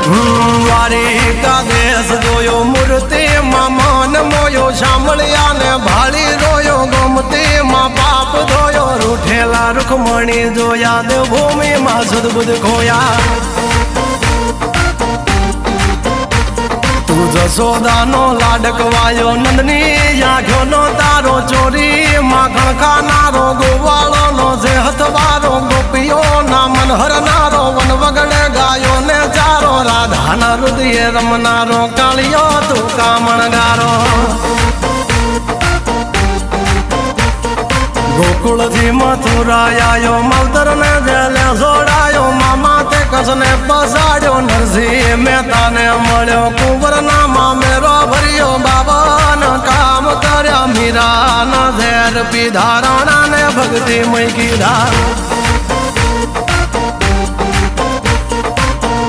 દ્વારિકા દેશ જોયો મૂર્તિમાં મન મોયો સાંભળ્યા ને ભાળી રોયો ગમતીમાં પાપ ધોયો રૂઠેલા રૂખમણી જોયા દેવભૂમિમાં સદબુદ્ધ ખોયા તું જશોદાનો લાડકવાયો નંદની આંખો નો તારો ચોરી માખણ ખાનારો ગોવાળો નો જે હથવારો ગોપીઓ ના મન હરનારો વન વગડે ગાયો ને ચારો રાધાના હૃદય રમનારો કાળિયો તું કામણગારો ગોકુળથી મથુરા આયો માવતર ને જેલે જોડાયો મામા તે કસને પસાડ્યો નરસિંહ મહેતાને મળ્યો કુંવર ના મામેરો ભર્યો બાબાન કામ કર્યા મીરા ના ઝેર પીધા રાણા ને ભક્તિ મય કીધા